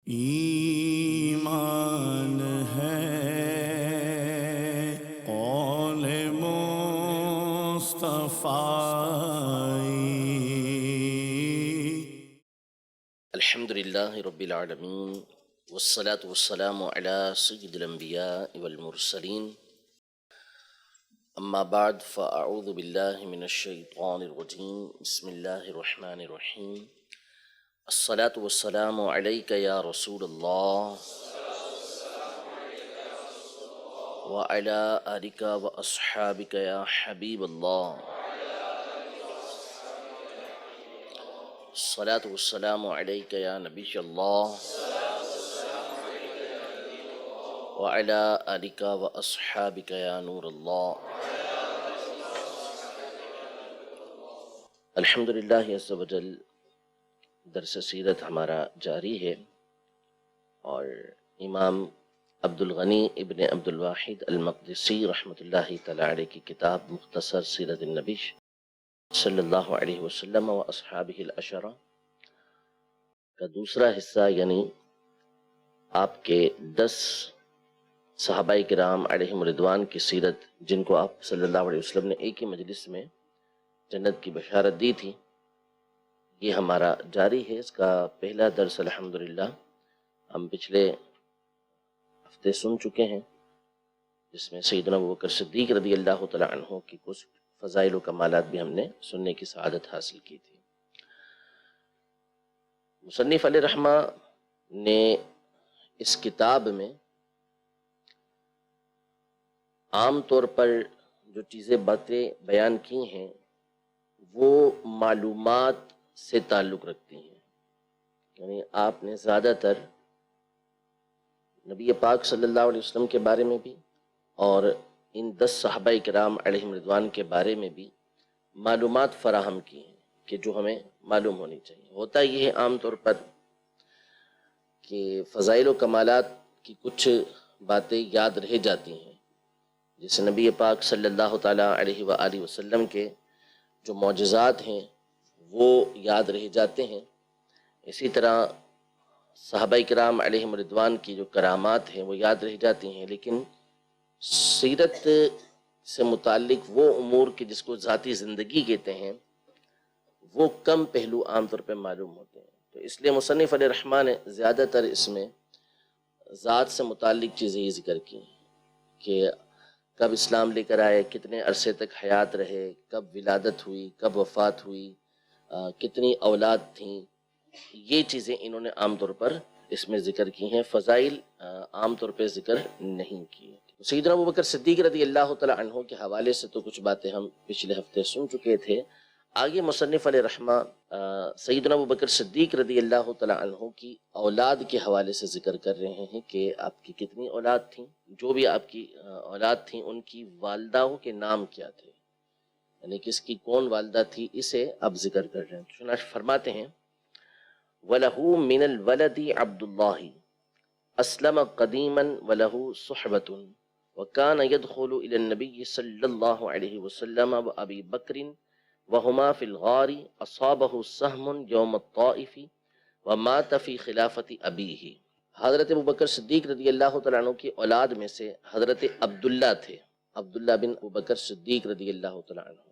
ایمان ہے قول مصطفی۔ الحمد للہ رب العالمین والصلاة والسلام علی سید الانبیاء والمرسلین، اما بعد فاعوذ باللہ من الشیطان الرجیم، بسم اللہ الرحمن الرحیم۔ الصلاة والسلام علیک یا رسول اللہ وعلی آلک واصحابک یا حبیب اللہ۔ الصلاة والسلام علیک یا نبی اللہ وعلی آلک واصحابک یا نور اللہ۔ الحمدللہ عز و جل درس سیرت ہمارا جاری ہے، اور امام عبدالغنی ابن عبدالواحد المقدسی رحمۃ اللہ تعالی علیہ کی کتاب مختصر سیرت النبی صلی اللہ علیہ وسلم و اصحابہ العشرہ کا دوسرا حصہ، یعنی آپ کے 10 صحابہ کرام علیہم رضوان کی سیرت، جن کو آپ صلی اللہ علیہ وسلم نے ایک ہی مجلس میں جنت کی بشارت دی تھی، یہ ہمارا جاری ہے۔ اس کا پہلا درس الحمدللہ ہم پچھلے ہفتے سن چکے ہیں، جس میں سیدنا ابوبکر صدیق رضی اللہ تعالیٰ عنہ کی کچھ فضائل و کمالات بھی ہم نے سننے کی سعادت حاصل کی تھی۔ مصنف علیہ رحمہ نے اس کتاب میں عام طور پر جو چیزیں باتیں بیان کی ہیں وہ معلومات سے تعلق رکھتی ہیں، یعنی آپ نے زیادہ تر نبی پاک صلی اللہ علیہ وسلم کے بارے میں بھی اور ان 10 صحابہ کرام علیہم رضوان کے بارے میں بھی معلومات فراہم کی ہیں کہ جو ہمیں معلوم ہونی چاہیے۔ ہوتا یہ ہے عام طور پر کہ فضائل و کمالات کی کچھ باتیں یاد رہ جاتی ہیں، جیسے نبی پاک صلی اللہ تعالیٰ علیہ وآلہ وسلم کے جو معجزات ہیں وہ یاد رہ جاتے ہیں۔ اسی طرح صحابہ کرام علیہم رضوان کی جو کرامات ہیں وہ یاد رہ جاتی ہیں، لیکن سیرت سے متعلق وہ امور کے جس کو ذاتی زندگی کہتے ہیں وہ کم پہلو عام طور پہ معلوم ہوتے ہیں، تو اس لیے مصنف علیہ رحمہ نے زیادہ تر اس میں ذات سے متعلق چیزیں ہی ذکر کی ہیں کہ کب اسلام لے کر آئے، کتنے عرصے تک حیات رہے، کب ولادت ہوئی، کب وفات ہوئی، کتنی اولاد تھیں، یہ چیزیں انہوں نے عام طور پر اس میں ذکر کی ہیں، فضائل عام طور پہ ذکر نہیں کی ہیں۔ سیدنا ابوبکر صدیق رضی اللہ تعالی عنہ کے حوالے سے تو کچھ باتیں ہم پچھلے ہفتے سن چکے تھے۔ آگے مصنف علیہ رحمہ سیدنا ابوبکر صدیق رضی اللہ تعالی عنہ کی اولاد کے حوالے سے ذکر کر رہے ہیں کہ آپ کی کتنی اولاد تھیں، جو بھی آپ کی اولاد تھیں ان کی والداؤں کے نام کیا تھے، یعنی کس کی کون والدہ تھی، اسے اب ذکر کر رہے ہیں۔ چنانچہ فرماتے ہیں وَلَهُ مِنَ الْوَلَدِ عَبْدُ اللَّهِ أَسْلَمَ قَدِيمًا وَلَهُ صُحْبَةٌ وَكَانَ يَدْخُلُ إِلَى النَّبِيِّ صَلَّى اللَّهُ عَلَيْهِ وسلم وَأَبِي بَكْرٍ وَهُمَا فِي الْغَارِ أَصَابَهُ سَهْمٌ يَوْمَ الطَّائِفِ وَمَاتَ فِي خِلَافَةِ أَبِيهِ۔ حضرت ابوبکر صدیق رضی اللہ تعالیٰ عنہ کی اولاد میں سے حضرت عبداللہ تھے، عبداللہ بن ابوبکر صدیق رضی اللہ تعالیٰ عنہ۔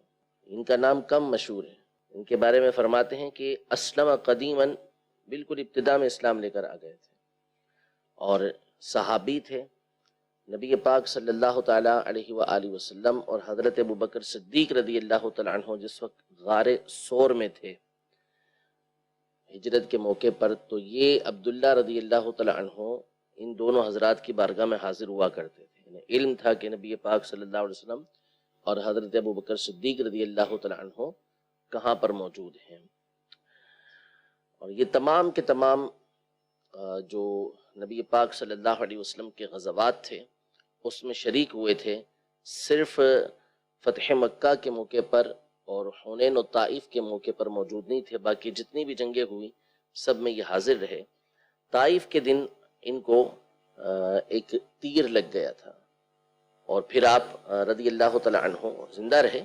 ان کا نام کم مشہور ہے۔ ان کے بارے میں فرماتے ہیں کہ اسلم قدیماً، بالکل ابتدا میں اسلام لے کر آ گئے تھے، اور صحابی تھے۔ نبی پاک صلی اللہ تعالیٰ علیہ وآلہ وسلم اور حضرت ابوبکر صدیق رضی اللہ تعالیٰ عنہ جس وقت غار ثور میں تھے ہجرت کے موقع پر، تو یہ عبداللہ رضی اللہ تعالیٰ عنہ ان دونوں حضرات کی بارگاہ میں حاضر ہوا کرتے تھے، یعنی علم تھا کہ نبی پاک صلی اللہ علیہ وسلم اور حضرت ابوبکر صدیق رضی اللہ تعالیٰ عنہ کہاں پر موجود ہیں۔ اور یہ تمام کے تمام جو نبی پاک صلی اللہ علیہ وسلم کے غزوات تھے اس میں شریک ہوئے تھے، صرف فتح مکہ کے موقع پر اور حنین و طائف کے موقع پر موجود نہیں تھے، باقی جتنی بھی جنگیں ہوئی سب میں یہ حاضر رہے۔ طائف کے دن ان کو ایک تیر لگ گیا تھا، اور پھر آپ رضی اللہ تعالی عنہ زندہ رہے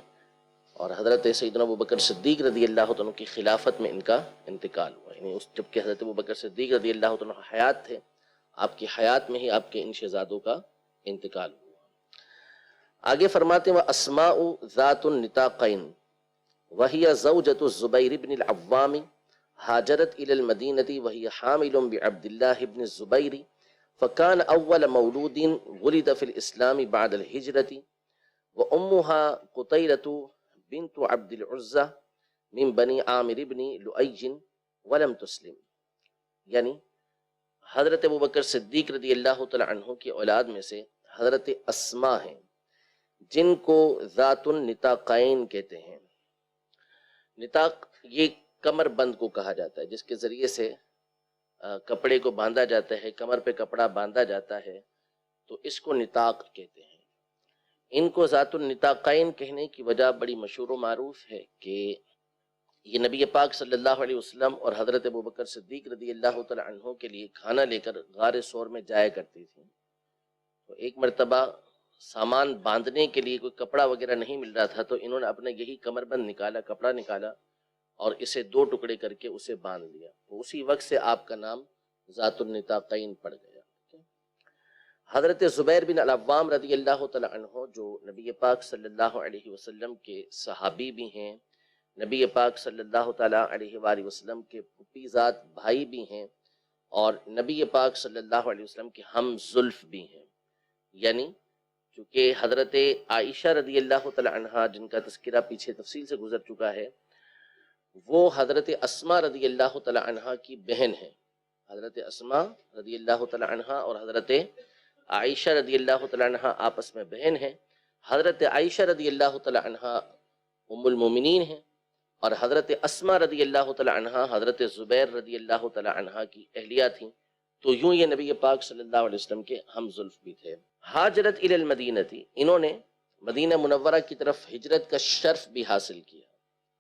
اور حضرت سیدنا ابوبکر صدیق رضی اللہ عنہ کی خلافت میں ان کا انتقال ہوا، یعنی اس جب کہ حضرت ابوبکر صدیق رضی اللہ عنہ حیات تھے، آپ کی حیات میں ہی آپ کے ان شہزادوں کا انتقال ہوا۔ آگے فرماتے ہیں وَأَسْمَاءُ ذَاتُ النِّطَاقَيْنِ وَهِيَ زَوْجَةُ الزُّبَيْرِ بْنِ الْعَوَّامِ هاجرت إلى المدينة وهي حامل بعبد الله بن الزبير فكان أول مولود ولد في الإسلام بعد الهجرة وأمها قطيلة بنت عبد العزة من بني عامر بن لؤي ولم تسلم، یعنی حضرت ابوبکر صدیق رضی اللہ تعالی عنہ کی اولاد میں سے حضرت اسما ہیں جن کو ذات النطاقین کہتے ہیں۔ نطاق یہ کمر بند کو کہا جاتا ہے، جس کے ذریعے سے کپڑے کو باندھا جاتا ہے، کمر پہ کپڑا باندھا جاتا ہے، تو اس کو نطاق کہتے ہیں۔ ان کو ذات النطاقین کہنے کی وجہ بڑی مشہور و معروف ہے کہ یہ نبی پاک صلی اللہ علیہ وسلم اور حضرت ابوبکر صدیق رضی اللہ تعالی عنہ کے لیے کھانا لے کر غار ثور میں جایا کرتی تھی۔ تو ایک مرتبہ سامان باندھنے کے لیے کوئی کپڑا وغیرہ نہیں مل رہا تھا، تو انہوں نے اپنا یہی کمر بند نکالا، کپڑا نکالا اور اسے دو ٹکڑے کر کے اسے باندھ لیا، تو اسی وقت سے آپ کا نام ذات النطاقین پڑ گیا۔ حضرت زبیر بن العوام رضی اللہ تعالی عنہ جو نبی پاک صلی اللہ علیہ وسلم کے صحابی بھی ہیں، نبی پاک صلی اللہ تعالی علیہ وآلہ وسلم کے پھوپھی ذات بھائی بھی ہیں، اور نبی پاک صلی اللہ علیہ وسلم کے ہم زلف بھی ہیں، یعنی چونکہ حضرت عائشہ رضی اللہ تعالی عنہ جن کا تذکرہ پیچھے تفصیل سے گزر چکا ہے، وہ حضرت اسما رضی اللہ تعالی عنہ کی بہن ہیں۔ حضرت اسما رضی اللہ تعالی عنہ اور حضرت عائشہ رضی اللہ تعالی عنہ آپس میں بہن ہیں۔ حضرت عائشہ رضی اللہ تعالی عنہ ام المومنین ہیں، اور حضرت اسما رضی اللہ تعالی عنہ حضرت زبیر رضی اللہ تعالی عنہ کی اہلیہ تھیں، تو یوں یہ نبی پاک صلی اللہ علیہ وسلم کے ہم زلف بھی تھے۔ ہاجرت الی المدینہ، انہوں نے مدینہ منورہ کی طرف ہجرت کا شرف بھی حاصل کیا،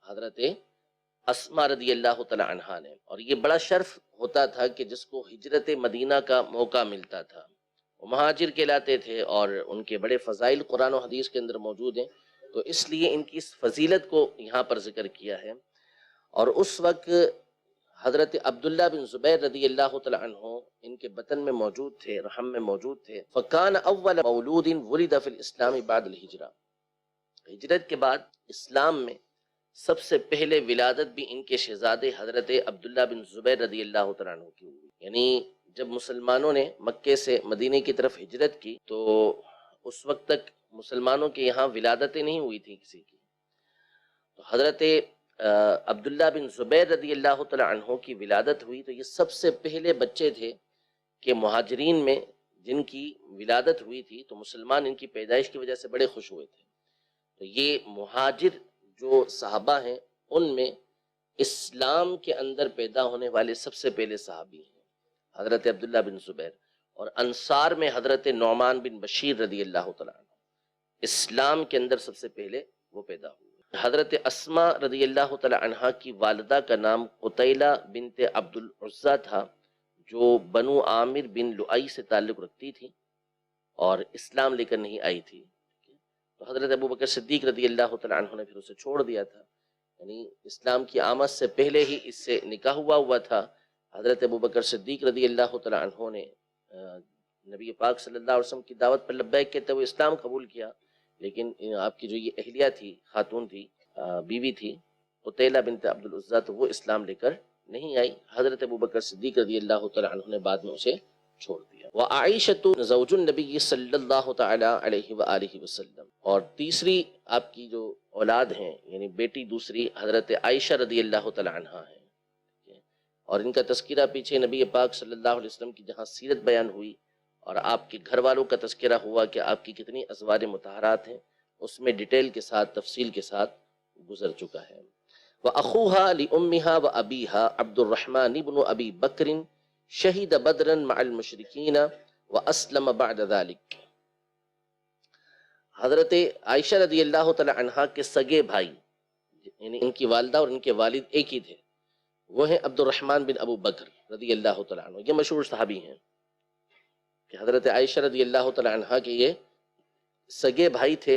حضرت اسما رضی اللہ تعالی عنہ نے، اور یہ بڑا شرف ہوتا تھا کہ جس کو ہجرت مدینہ کا موقع ملتا تھا وہ مہاجر کہلاتے تھے، اور ان کے بڑے فضائل قرآن و حدیث کے اندر موجود ہیں، تو اس لیے ان کی اس فضیلت کو یہاں پر ذکر کیا ہے۔ اور اس وقت حضرت عبداللہ بن زبیر رضی اللہ تعالی عنہ ان کے بطن میں موجود تھے، رحم میں موجود تھے۔ فکان اول مولود ولد فی الاسلام بعد الہجرہ، ہجرت کے بعد اسلام میں سب سے پہلے ولادت بھی ان کے شہزادے حضرت عبداللہ بن زبیر رضی اللہ تعالی عنہ کی ہوئی، یعنی جب مسلمانوں نے مکے سے مدینے کی طرف ہجرت کی تو اس وقت تک مسلمانوں کے یہاں ولادتیں نہیں ہوئی تھی کسی کی، تو حضرت عبداللہ بن زبیر رضی اللہ تعالی عنہ کی ولادت ہوئی، تو یہ سب سے پہلے بچے تھے کہ مہاجرین میں جن کی ولادت ہوئی تھی، تو مسلمان ان کی پیدائش کی وجہ سے بڑے خوش ہوئے تھے۔ تو یہ مہاجر جو صحابہ ہیں ان میں اسلام کے اندر پیدا ہونے والے سب سے پہلے صحابی ہیں حضرت عبداللہ بن زبیر، اور انصار میں حضرت نعمان بن بشیر رضی اللہ تعالیٰ عنہ اسلام کے اندر سب سے پہلے وہ پیدا ہوئے۔ حضرت اسما رضی اللہ تعالی عنہ کی والدہ کا نام قطیلہ بنت عبد العزہ تھا، جو بنو عامر بن لؤی سے تعلق رکھتی تھی اور اسلام لے کر نہیں آئی تھی، تو حضرت ابوبکر صدیق رضی اللہ تعالی عنہ نے پھر اسے چھوڑ دیا تھا، یعنی اسلام کی آمد سے پہلے ہی اس سے نکاح ہوا تھا۔ حضرت ابوبکر صدیق رضی اللہ تعالی عنہ نے نبی پاک صلی اللہ علیہ وسلم کی دعوت پر لبیک کہتے ہوئے اسلام قبول کیا، لیکن آپ کی جو یہ اہلیہ تھی، خاتون تھی، بیوی تھی قطیلہ بنت عبد العزہ، تو وہ اسلام لے کر نہیں آئی۔ حضرت ابوبکر صدیق رضی اللہ تعالی عنہ نے بعد میں اسے چھوڑ دیا۔ وعائشۃ زوج النبی صلی اللہ تعالی علیہ وآلہ وسلم، اور تیسری آپ کی جو اولاد ہیں یعنی بیٹی دوسری حضرت عائشہ رضی اللہ تعالی عنہ ہیں، اور ان کا تذکرہ پیچھے نبی پاک صلی اللہ علیہ وسلم کی جہاں سیرت بیان ہوئی اور آپ کے گھر والوں کا تذکرہ ہوا کہ آپ کی کتنی ازواج مطہرات ہیں، اس میں ڈیٹیل کے ساتھ تفصیل کے ساتھ گزر چکا ہے۔ وَأَخُوهَا لِأُمِّهَا وَأَبِيهَا عَبْدُ الرَّحْمَنِ بْنُ أَبِي بَكْرٍ شَهِدَ بَدْرًا مَعَ الْمُشْرِكِينَ وَأَسْلَمَ بَعْدَ ذَلِكَ، حضرت عائشہ رضی اللہ تعالی عنہا کے سگے بھائی، یعنی ان کی والدہ اور ان کے والد ایک ہی تھے، وہ ہیں عبد الرحمن بن ابو بکر رضی اللہ تعالی عنہ، یہ مشہور صحابی ہیں کہ حضرت عائشہ رضی اللہ تعالی عنہ کے یہ سگے بھائی تھے،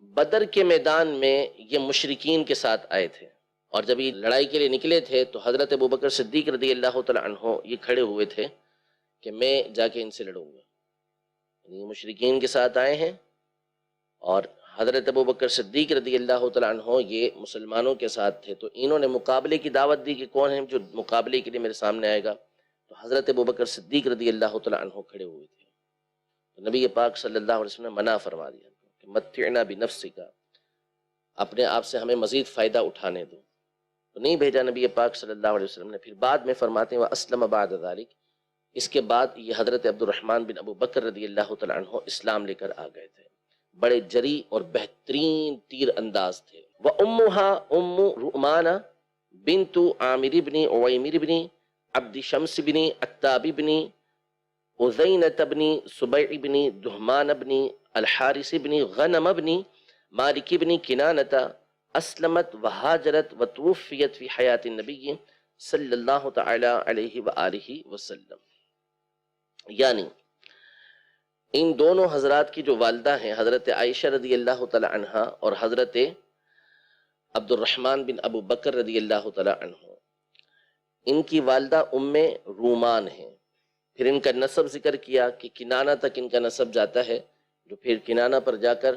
بدر کے میدان میں یہ مشرکین کے ساتھ آئے تھے، اور جب یہ لڑائی کے لیے نکلے تھے تو حضرت ابوبکر صدیق رضی اللہ تعالی عنہ یہ کھڑے ہوئے تھے کہ میں جا کے ان سے لڑوں گا. یہ مشرکین کے ساتھ آئے ہیں اور حضرت ابوبکر صدیق رضی اللہ تعالی عنہ یہ مسلمانوں کے ساتھ تھے، تو انہوں نے مقابلے کی دعوت دی کہ کون ہے جو مقابلے کے لیے میرے سامنے آئے گا. تو حضرت ابوبکر صدیق رضی اللہ تعالی عنہ کھڑے ہوئے تھے. تو نبی پاک صلی اللہ علیہ وسلم نے منع فرما دیا کہ متعنا بنفسک، اپنے آپ سے ہمیں مزید فائدہ اٹھانے دو. تو نہیں بھیجا نبی پاک صلی اللہ علیہ وسلم نے. پھر بعد میں فرماتے ہیں وَأَسْلَمَ بَعْدَ ذَلِكَ، اس کے بعد یہ حضرت عبد الرحمن بن ابو بکر رضی اللہ تعالی عنہ اسلام لے کر آ گئے تھے. بڑے جری اور بہترین تیر انداز تھے. وَأُمُّهَا أُمُّ رُؤْمَانَ بنت عامر بن عویمر بن عبد شمس بن عتاب بن عزینة بن سبیع بن دہمان بن الحارث بن غنم بن مالک بن کنانة اسلمت وہاجرت وتوفیت فی حیات النبی صلی اللہ تعالی علیہ وآلہ وسلم. یعنی ان دونوں حضرات کی جو والدہ ہیں حضرت عائشہ رضی اللہ تعالی عنہ اور حضرت عبد الرحمن بن ابو بکر رضی اللہ تعالی عنہ، ان کی والدہ ام رومان ہیں. پھر ان کا نسب ذکر کیا کہ کنانہ تک ان کا نسب جاتا ہے، جو پھر کنانہ پر جا کر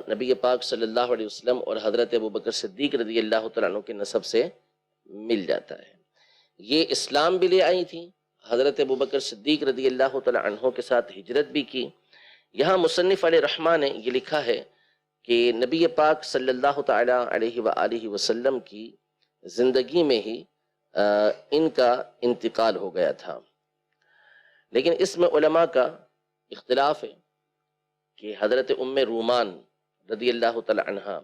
نبی پاک صلی اللہ علیہ وسلم اور حضرت ابوبکر صدیق رضی اللہ تعالیٰ عنہ کے نسب سے مل جاتا ہے. یہ اسلام بھی لے آئی تھی، حضرت ابوبکر صدیق رضی اللہ تعالیٰ عنہ کے ساتھ ہجرت بھی کی. یہاں مصنف علیہ رحمٰن نے یہ لکھا ہے کہ نبی پاک صلی اللہ تعالیٰ علیہ وآلہ وسلم کی زندگی میں ہی ان کا انتقال ہو گیا تھا. لیکن اس میں علماء کا اختلاف ہے کہ حضرت ام رومان رضی اللہ تعالی عنہ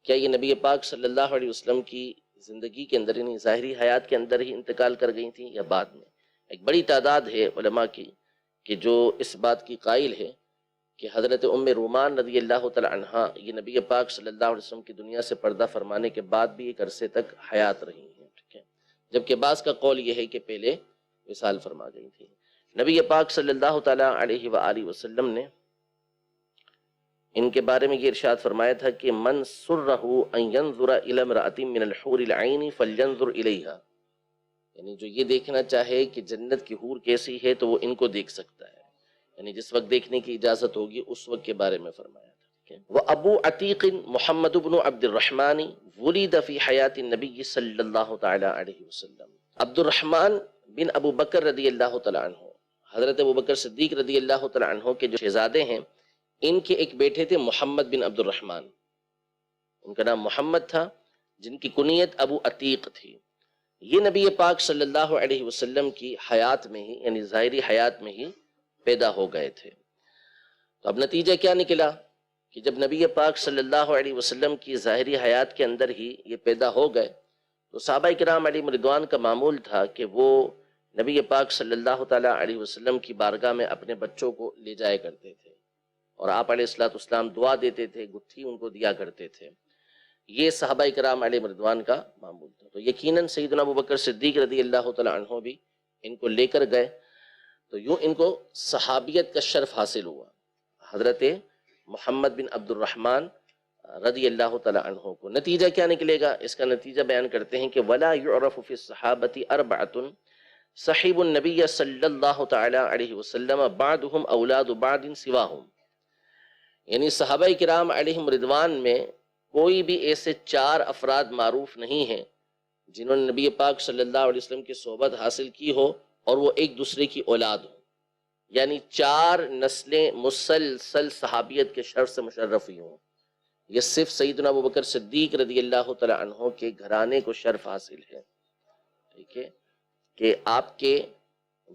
کیا یہ نبی پاک صلی اللہ علیہ وسلم کی زندگی کے اندر یعنی ظاہری حیات کے اندر ہی انتقال کر گئی تھیں یا بعد میں. ایک بڑی تعداد ہے علماء کی کہ جو اس بات کی قائل ہے کہ حضرت ام رومان رضی اللہ تعالی عنہ یہ نبی پاک صلی اللہ علیہ وسلم کی دنیا سے پردہ فرمانے کے بعد بھی ایک عرصے تک حیات رہی ہیں. ٹھیک ہے، جبکہ بعض کا قول یہ ہے کہ پہلے وصال فرما گئی تھی. نبی پاک صلی اللہ تعالی علیہ وآلہ وسلم نے ان کے بارے میں یہ ارشاد فرمایا تھا کہ من سرہ ان ینظر الی امرأۃ من الحور العین فلینظر الیہا، یعنی جو یہ دیکھنا چاہے کہ جنت کی حور کیسی ہے تو وہ ان کو دیکھ سکتا ہے، یعنی جس وقت دیکھنے کی اجازت ہوگی اس وقت کے بارے میں فرمایا تھا. وہ ابو عتیق محمد بن عبد الرحمن ولد فی حیات النبی صلی اللہ تعالی علیہ وسلم. عبد الرحمن بن ابو بکر رضی اللہ تعالی عنہ، حضرت ابو بکر صدیق رضی اللہ تعالی عنہ کے جو شہزادے ہیں، ان کے ایک بیٹے تھے محمد بن عبد الرحمن، ان کا نام محمد تھا، جن کی کنیت ابو عتیق تھی. یہ نبی پاک صلی اللہ علیہ وسلم کی حیات میں ہی یعنی ظاہری حیات میں ہی پیدا ہو گئے تھے. تو اب نتیجہ کیا نکلا کہ جب نبی پاک صلی اللہ علیہ وسلم کی ظاہری حیات کے اندر ہی یہ پیدا ہو گئے تو صحابہ کرام علیہم رضوان کا معمول تھا کہ وہ نبی پاک صلی اللہ تعالیٰ علیہ وسلم کی بارگاہ میں اپنے بچوں کو لے جایا کرتے تھے اور آپ علیہ الصلوۃ والسلام دعا دیتے تھے، گتھی ان کو دیا کرتے تھے. یہ صحابہ کرام علیہ رضوان کا معمول تھا. تو یقیناً سیدنا ابوبکر صدیق رضی اللہ تعالیٰ عنہ بھی ان کو لے کر گئے تو یوں ان کو صحابیت کا شرف حاصل ہوا. حضرت محمد بن عبد الرحمن رضی اللہ تعالیٰ عنہ کو نتیجہ کیا نکلے گا، اس کا نتیجہ بیان کرتے ہیں کہ ولا يعرف فی الصحابۃ اربعۃ صحیب النبی صلی اللہ تعالی علیہ وسلم بعدهم اولاد بعد سواہم، یعنی صحابہ کرام علیہم رضوان میں کوئی بھی ایسے 4 افراد معروف نہیں ہیں جنہوں نے نبی پاک صلی اللہ علیہ وسلم کی صحبت حاصل کی ہو اور وہ ایک دوسرے کی اولاد ہو، یعنی 4 نسلیں مسلسل صحابیت کے شرف سے مشرف ہوئی ہوں. یہ صرف سیدنا ابوبکر صدیق رضی اللہ تعالی عنہ کے گھرانے کو شرف حاصل ہے. ٹھیک ہے کہ آپ کے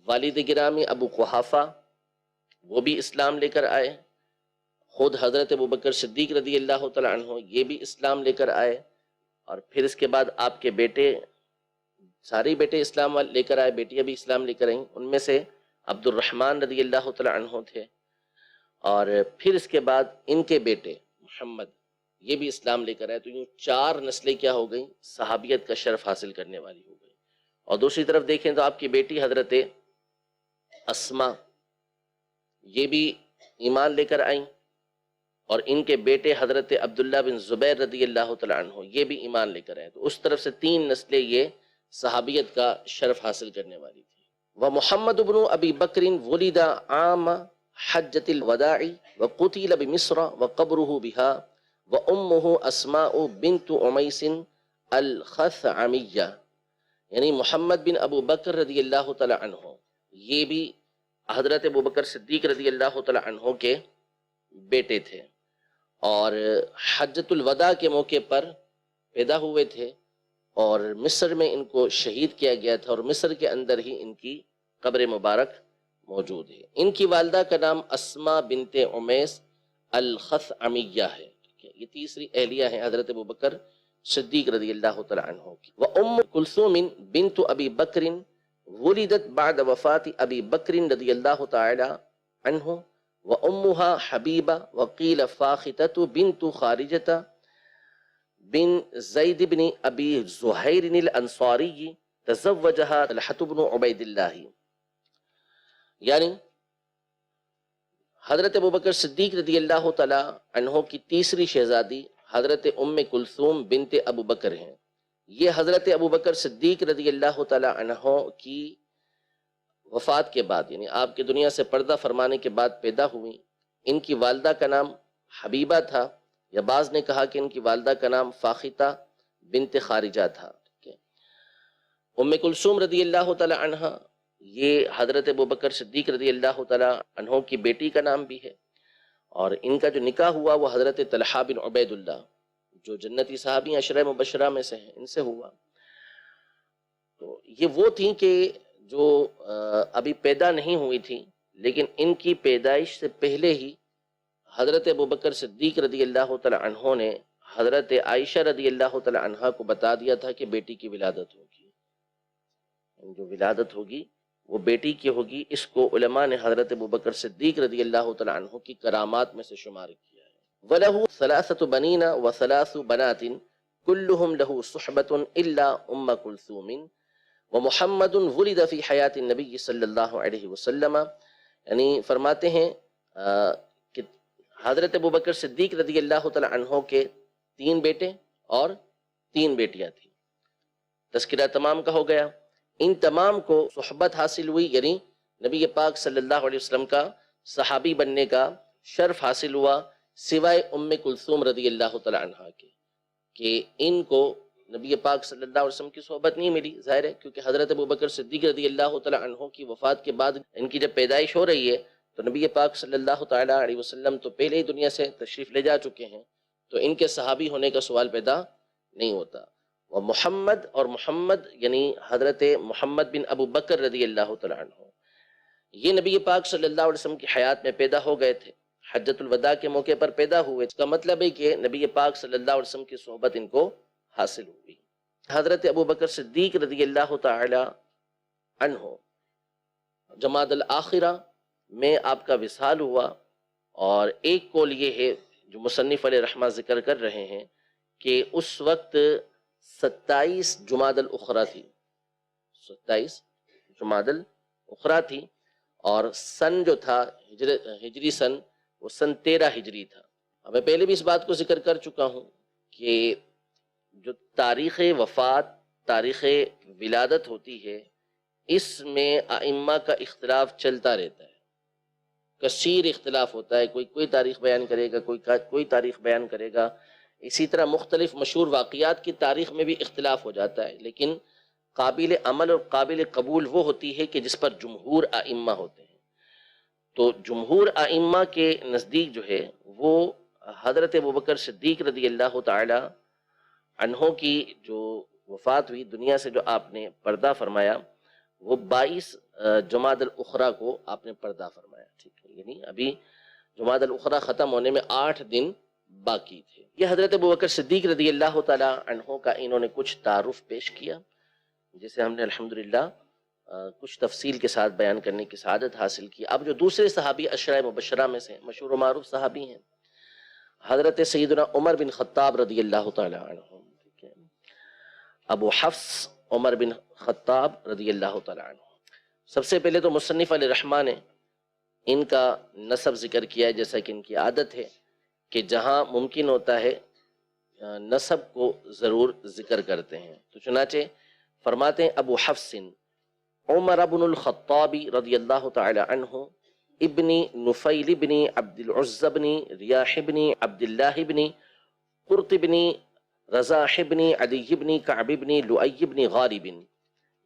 والد گرامی ابو قحافہ وہ بھی اسلام لے کر آئے، خود حضرت ابوبکر صدیق رضی اللہ تعالی عنہ یہ بھی اسلام لے کر آئے، اور پھر اس کے بعد آپ کے بیٹے سارے بیٹے اسلام لے کر آئے، بیٹیاں بھی اسلام لے کر آئیں. ان میں سے عبد الرحمن رضی اللہ تعالی عنہ تھے، اور پھر اس کے بعد ان کے بیٹے محمد یہ بھی اسلام لے کر آئے. تو یوں 4 نسلیں کیا ہو گئیں، صحابیت کا شرف حاصل کرنے والی ہو گئی. اور دوسری طرف دیکھیں تو آپ کی بیٹی حضرت اسما یہ بھی ایمان لے کر آئیں، اور ان کے بیٹے حضرت عبداللہ بن زبیر رضی اللہ تعالیٰ عنہ یہ بھی ایمان لے کر آئے، تو اس طرف سے 3 نسلیں یہ صحابیت کا شرف حاصل کرنے والی تھی۔ ومحمد بن ابی بکر ولد عام حجۃ الوداع وقتل بمصر وقبره بها وامه اسماء بنت عمیس الخثعمیہ، یعنی محمد بن ابو بکر رضی اللہ تعالیٰ عنہ یہ بھی حضرت ابو بکر صدیق رضی اللہ تعالیٰ عنہ کے بیٹے تھے، اور حجۃ الوداع کے موقع پر پیدا ہوئے تھے، اور مصر میں ان کو شہید کیا گیا تھا، اور مصر کے اندر ہی ان کی قبر مبارک موجود ہے۔ ان کی والدہ کا نام اسماء بنت عمیس الخثعمیہ ہے، یہ تیسری اہلیہ ہیں حضرت ابو بکر صدیق رضی اللہ تعالیٰ عنہ کی۔ وام کلثوم بنت ابی بکر ولدت بعد وفات ابی بکر رضی اللہ تعالی عنہ وامها حبیبہ وقیل فاختۃ بنت خارجۃ بن زید بن ابی زہیر الانصاری تزوجها طلحة بن عبید اللہ، یعنی حضرت ابوبکر صدیق رضی اللہ تعالی عنہ کی تیسری شہزادی حضرت ام کلثوم بنت ابو بکر ہیں۔ یہ حضرت ابوبکر صدیق رضی اللہ تعالی عنہ کی وفات کے بعد، یعنی آپ کی دنیا سے پردہ فرمانے کے بعد پیدا ہوئی۔ ان کی والدہ کا نام حبیبہ تھا، یا بعض نے کہا کہ ان کی والدہ کا نام فاختہ بنت خارجہ تھا۔ ام کلثوم رضی اللہ تعالی عنہ یہ حضرت ابوبکر صدیق رضی اللہ تعالی عنہ کی بیٹی کا نام بھی ہے، اور ان کا جو نکاح ہوا وہ حضرت طلحہ بن عبید اللہ جو جنتی صحابی عشرہ مبشرہ میں سے ہیں ان سے ہوا۔ تو یہ وہ تھیں کہ جو ابھی پیدا نہیں ہوئی تھی، لیکن ان کی پیدائش سے پہلے ہی حضرت ابوبکر صدیق رضی اللہ تعالی عنہ نے حضرت عائشہ رضی اللہ تعالی عنہ کو بتا دیا تھا کہ بیٹی کی ولادت ہوگی، جو ولادت ہوگی وہ بیٹی کی ہوگی۔ اس کو علماء نے حضرت ابوبکر صدیق رضی اللہ تعالی عنہ کی کرامات میں سے شمار کیا ہے۔ وَلَهُ 3 بنین و3 بنات كلهم له صحبة إلا ام کلثوم ومحمد ولد فی حیات النبی صلی اللہ علیہ وسلم، یعنی فرماتے ہیں کہ حضرت ابوبکر صدیق رضی اللہ تعالی عنہ کے 3 بیٹے اور 3 بیٹیاں تھیں۔ تذکرہ تمام کا ہو گیا۔ ان تمام کو صحبت حاصل ہوئی، یعنی نبی پاک صلی اللہ علیہ وسلم کا صحابی بننے کا شرف حاصل ہوا، سوائے ام کلثوم رضی اللہ تعالی عنہ کے، کہ ان کو نبی پاک صلی اللہ علیہ وسلم کی صحبت نہیں ملی، ظاہر ہے کیونکہ حضرت ابوبکر صدیق رضی اللہ تعالی عنہ کی وفات کے بعد ان کی جب پیدائش ہو رہی ہے تو نبی پاک صلی اللہ تعالی علیہ وسلم تو پہلے ہی دنیا سے تشریف لے جا چکے ہیں، تو ان کے صحابی ہونے کا سوال پیدا نہیں ہوتا۔ وہ محمد، اور محمد یعنی حضرت محمد بن ابو بکر رضی اللہ تعالی عنہ، یہ نبی پاک صلی اللہ علیہ وسلم کی حیات میں پیدا ہو گئے تھے، حجۃ الوداع کے موقع پر پیدا ہوئے۔ اس کا مطلب ہے کہ نبی پاک صلی اللہ علیہ وسلم کی صحبت ان کو حاصل ہوئی۔ حضرت ابوبکر صدیق رضی اللہ تعالی عنہ جمادی الاخرہ میں آپ کا وصال ہوا، اور ایک قول یہ ہے جو مصنف علیہ رحمہ ذکر کر رہے ہیں کہ اس وقت 27 جمادی الاخرہ تھی، 27 جمادی الاخرہ تھی، اور سن جو تھا ہجری سن وہ سن 13 ہجری تھا۔ میں پہلے بھی اس بات کو ذکر کر چکا ہوں کہ جو تاریخ وفات، تاریخ ولادت ہوتی ہے، اس میں ائمہ کا اختلاف چلتا رہتا ہے، کثیر اختلاف ہوتا ہے، کوئی تاریخ بیان کرے گا، کوئی تاریخ بیان کرے گا، اسی طرح مختلف مشہور واقعات کی تاریخ میں بھی اختلاف ہو جاتا ہے، لیکن قابل عمل اور قابل قبول وہ ہوتی ہے کہ جس پر جمہور ائمہ ہوتے ہیں۔ تو جمہور ائمہ کے نزدیک جو ہے وہ حضرت ابوبکر صدیق رضی اللہ تعالی عنہ کی جو وفات ہوئی، دنیا سے جو آپ نے پردہ فرمایا، وہ 22 جمادی الاخرہ کو آپ نے پردہ فرمایا، ٹھیک ہے، یعنی ابھی جمادی الاخرہ ختم ہونے میں 8 دن باقی تھے۔ یہ حضرت ابوبکر صدیق رضی اللہ تعالی عنہ کا انہوں نے کچھ تعارف پیش کیا، جسے ہم نے الحمدللہ کچھ تفصیل کے ساتھ بیان کرنے کی سعادت حاصل کی۔ اب جو دوسرے صحابی عشرہ مبشرہ میں سے مشہور و معروف صحابی ہیں، حضرت سیدنا عمر بن خطاب رضی اللہ تعالی عنہ، ابو حفص عمر بن خطاب رضی اللہ تعالی عنہ۔ سب سے پہلے تو مصنف علیہ رحمہ نے ان کا نسب ذکر کیا ہے، جیسا کہ ان کی عادت ہے کہ جہاں ممکن ہوتا ہے نسب کو ضرور ذکر کرتے ہیں. تو چنانچہ فرماتے ہیں ابو حفص عمر بن الخطاب رضی اللہ تعالی عنہ ابن نفیل بن عبد العزى بن ریاح بن عبد اللہ بن قرط بن رزاح بن علی بن کعب بن لؤی بن غالب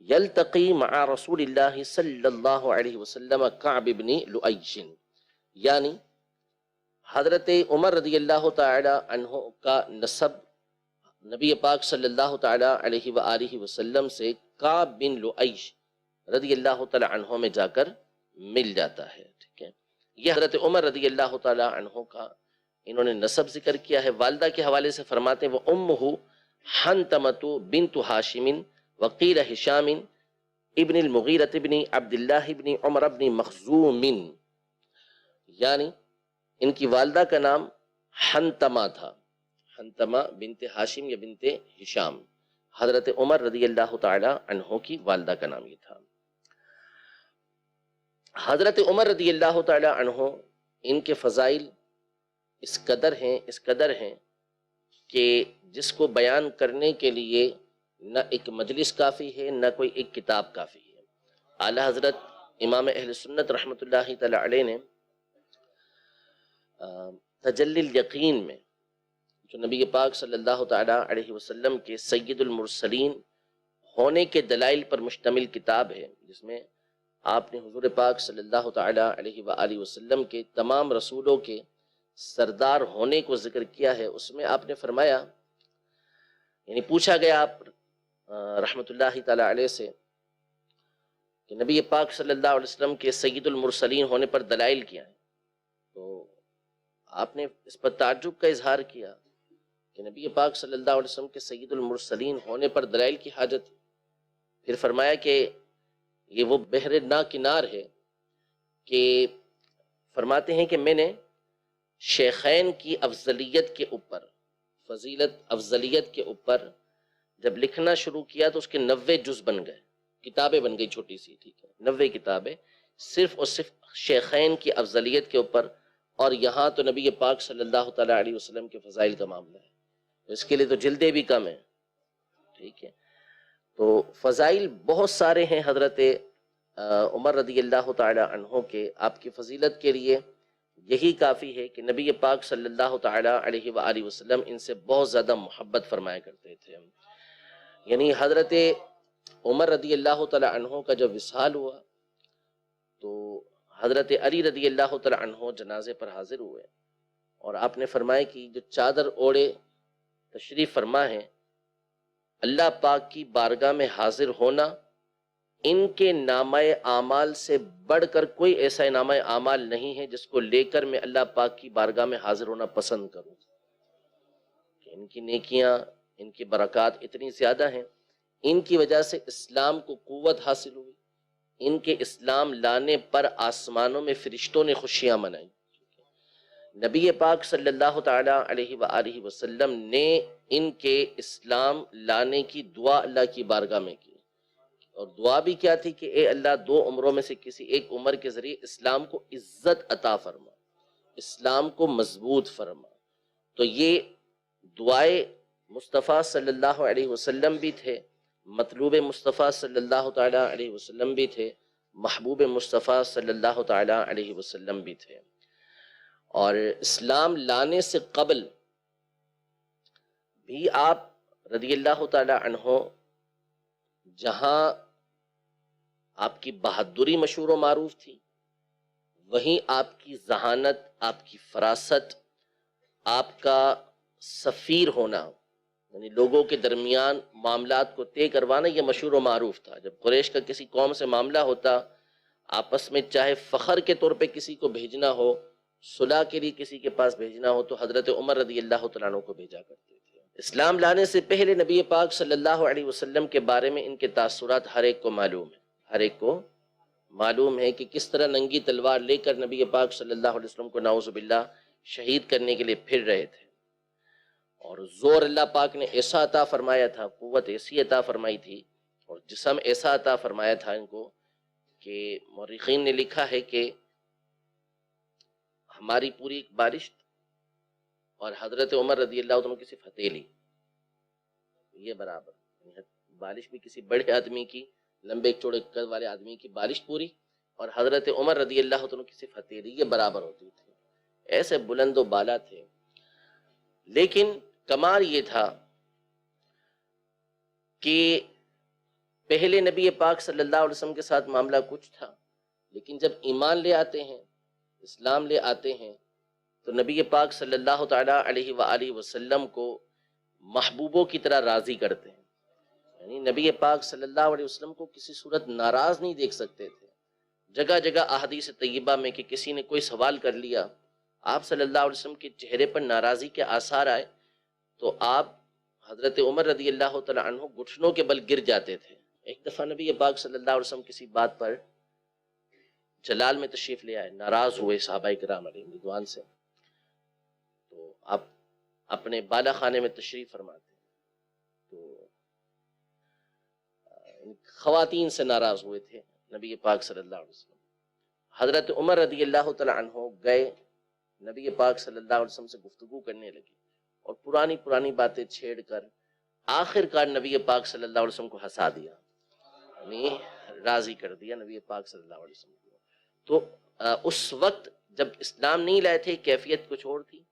یلتقی مع رسول اللہ صلی اللہ علیہ وسلم کعب بن لؤی. یعنی حضرت عمر رضی اللہ تعالی عنہ کا نسب نبی پاک صلی اللہ تعالی علیہ وآلہ وسلم سے کعب بن لؤی رضی اللہ تعالی عنہ میں جا کر مل جاتا ہے. ٹھیک ہے، یہ حضرت عمر رضی اللہ تعالی عنہ کا انہوں نے نسب ذکر کیا ہے. والدہ کے حوالے سے فرماتے ہیں وَأُمُّهُ حنتمۃ بنت ہاشم وقیل ہشام ابن المغیرۃ بن عبد اللہ بن عمر بن مخزوم. یعنی ان کی والدہ کا نام حنتمہ تھا، حنتمہ بنت ہاشم یا بنت ہشام. حضرت عمر رضی اللہ تعالی عنہ کی والدہ کا نام یہ تھا. حضرت عمر رضی اللہ تعالی عنہ ان کے فضائل اس قدر ہیں کہ جس کو بیان کرنے کے لیے نہ ایک مجلس کافی ہے نہ کوئی ایک کتاب کافی ہے. اعلی حضرت امام اہل سنت رحمۃ اللہ تعالی علیہ نے تجلی الیقین میں جو نبی پاک صلی اللہ تعالی علیہ وسلم کے سید المرسلین ہونے کے دلائل پر مشتمل کتاب ہے، جس میں آپ نے حضور پاک صلی اللہ تعالی علیہ وآلہ وسلم کے تمام رسولوں کے سردار ہونے کو ذکر کیا ہے. اس میں آپ نے فرمایا، یعنی پوچھا گیا آپ رحمۃ اللہ تعالی علیہ سے کہ نبی پاک صلی اللہ علیہ وسلم کے سید المرسلین ہونے پر دلائل کیا ہیں، تو آپ نے اس پر تعجب کا اظہار کیا کہ نبی پاک صلی اللہ علیہ وسلم کے سید المرسلین ہونے پر دلائل کی حاجت. پھر فرمایا کہ یہ وہ بحر نا کنار ہے کہ فرماتے ہیں کہ میں نے شیخین کی افضلیت کے اوپر، فضیلت افضلیت کے اوپر جب لکھنا شروع کیا تو اس کے 90 جز بن گئے، کتابیں بن گئی چھوٹی سی. ٹھیک ہے، 90 کتابیں صرف اور صرف شیخین کی افضلیت کے اوپر. اور یہاں تو نبی پاک صلی اللہ تعالی علیہ وسلم کے فضائل کا معاملہ ہے، اس کے لیے تو جلدیں بھی کم ہیں. ٹھیک ہے، تو فضائل بہت سارے ہیں حضرت عمر رضی اللہ تعالی عنہ کے. آپ کی فضیلت کے لیے یہی کافی ہے کہ نبی پاک صلی اللہ تعالی علیہ وآلہ وسلم ان سے بہت زیادہ محبت فرمایا کرتے تھے. یعنی حضرت عمر رضی اللہ تعالی عنہ کا جب وصال ہوا تو حضرت علی رضی اللہ تعالی عنہ جنازے پر حاضر ہوئے اور آپ نے فرمایا کہ جو چادر اوڑے تشریف فرما ہے، اللہ پاک کی بارگاہ میں حاضر ہونا ان کے نامہ اعمال سے بڑھ کر کوئی ایسا نامہ اعمال نہیں ہے جس کو لے کر میں اللہ پاک کی بارگاہ میں حاضر ہونا پسند کروں. کہ ان کی نیکیاں، ان کی برکات اتنی زیادہ ہیں، ان کی وجہ سے اسلام کو قوت حاصل ہوئی. ان کے اسلام لانے پر آسمانوں میں فرشتوں نے خوشیاں منائیں. نبی پاک صلی اللہ تعالی علیہ وآلہ وسلم نے ان کے اسلام لانے کی دعا اللہ کی بارگاہ میں کی، اور دعا بھی کیا تھی کہ اے اللہ 2 عمروں میں سے کسی ایک عمر کے ذریعے اسلام کو عزت عطا فرما، اسلام کو مضبوط فرما. تو یہ دعائے مصطفیٰ صلی اللہ علیہ وسلم بھی تھے، مطلوب مصطفیٰ صلی اللہ تعالی علیہ وسلم بھی تھے، محبوب مصطفیٰ صلی اللہ تعالی علیہ وسلم بھی تھے. اور اسلام لانے سے قبل بھی آپ رضی اللہ تعالی عنہ جہاں آپ کی بہادری مشہور و معروف تھی، وہیں آپ کی ذہانت، آپ کی فراست، آپ کا سفیر ہونا، یعنی لوگوں کے درمیان معاملات کو طے کروانا، یہ مشہور و معروف تھا. جب قریش کا کسی قوم سے معاملہ ہوتا، آپس میں چاہے فخر کے طور پہ کسی کو بھیجنا ہو، صلح کے لیے کسی کے پاس بھیجنا ہو، تو حضرت عمر رضی اللہ تعالیٰ عنہ کو بھیجا کرتے تھے. اسلام لانے سے پہلے نبی پاک صلی اللہ علیہ وسلم کے بارے میں ان کے تاثرات ہر ایک کو معلوم ہے، ہر ایک کو معلوم ہے کہ کس طرح ننگی تلوار لے کر نبی پاک صلی اللہ علیہ وسلم کو نعوذ باللہ شہید کرنے کے لیے پھر رہے تھے. اور زور اللہ پاک نے ایسا عطا فرمایا تھا، قوت ایسی عطا فرمائی تھی، اور جسم ایسا عطا فرمایا تھا ان کو کہ مورخین نے لکھا ہے کہ ہماری پوری ایک بارش اور حضرت عمر رضی اللہ عنہ کی صرف ہتھیلی، یہ برابر، بالش بھی کسی بڑے آدمی کی، لمبے چوڑے قد والے آدمی کی بالش پوری، اور حضرت عمر رضی اللہ عنہ کی صرف ہتھیلی، یہ برابر ہوتی تھی، ایسے بلند و بالا تھے۔ لیکن کمال یہ تھا کہ پہلے نبی پاک صلی اللہ علیہ وسلم کے ساتھ معاملہ کچھ تھا، لیکن جب ایمان لے آتے ہیں، اسلام لے آتے ہیں، تو نبی پاک صلی اللہ تعالی علیہ وآلہ وسلم کو محبوبوں کی طرح راضی کرتے ہیں، یعنی نبی پاک صلی اللہ علیہ وسلم کو کسی صورت ناراض نہیں دیکھ سکتے تھے۔ جگہ جگہ احادیث طیبہ میں کہ کسی نے کوئی سوال کر لیا، آپ صلی اللہ علیہ وسلم کے چہرے پر ناراضی کے آثار آئے تو آپ حضرت عمر رضی اللہ تعالی عنہ گھٹنوں کے بل گر جاتے تھے۔ ایک دفعہ نبی پاک صلی اللہ علیہ وسلم کسی بات پر جلال میں تشریف لے آئے، ناراض ہوئے صحابہ کرام علیہم رضوان سے، تو آپ اپنے بالا خانے میں تشریف فرماتے تو خواتین سے ناراض ہوئے تھے نبی پاک صلی اللہ علیہ وسلم۔ حضرت عمر رضی اللہ تعالی عنہ گئے نبی پاک صلی اللہ علیہ وسلم سے گفتگو کرنے لگے، اور پرانی پرانی باتیں چھیڑ کر آخر کار نبی پاک صلی اللہ علیہ وسلم کو ہنسا دیا، یعنی راضی کر دیا نبی پاک صلی اللہ علیہ وسلم کو۔ تو اس وقت جب اسلام نہیں لائے تھے کیفیت کچھ اور تھی،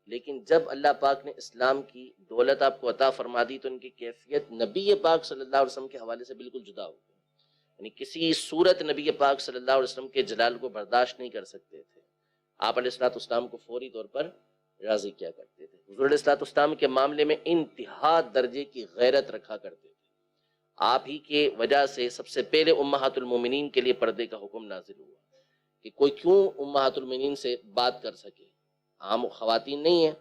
لیکن جب اللہ پاک نے اسلام کی دولت آپ کو عطا فرما دی تو ان کی کیفیت نبی پاک صلی اللہ علیہ وسلم کے حوالے سے بالکل جدا ہو گئی، یعنی کسی صورت نبی پاک صلی اللہ علیہ وسلم کے جلال کو برداشت نہیں کر سکتے تھے۔ آپ علیہ الصلوۃ والسلام کو فوری طور پر راضی کیا کرتے تھے۔ حضور علیہ الصلوۃ والسلام کے معاملے میں انتہا درجے کی غیرت رکھا کرتے تھے، آپ ہی کے وجہ سے سب سے پہلے امہات المومنین کے لیے پردے کا حکم نازل ہوا کہ کوئی کیوں امہات المومنین سے بات کر سکے، عام خواتین نہیں ہیں،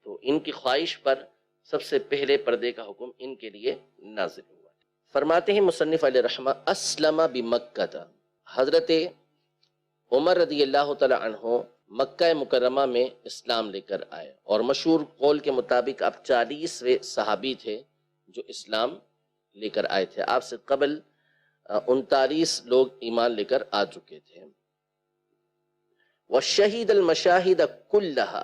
تو ان کی خواہش پر سب سے پہلے پردے کا حکم ان کے لیے نازل ہوا۔ فرماتے ہیں مصنف علیہ رحمہ، اسلم بمکہ، حضرت عمر رضی اللہ تعالی عنہ مکہ مکرمہ میں اسلام لے کر آئے، اور مشہور قول کے مطابق آپ 40ویں صحابی تھے جو اسلام لے کر آئے تھے، آپ سے قبل 39 لوگ ایمان لے کر آ چکے تھے۔ وشہید المشاہد کلہا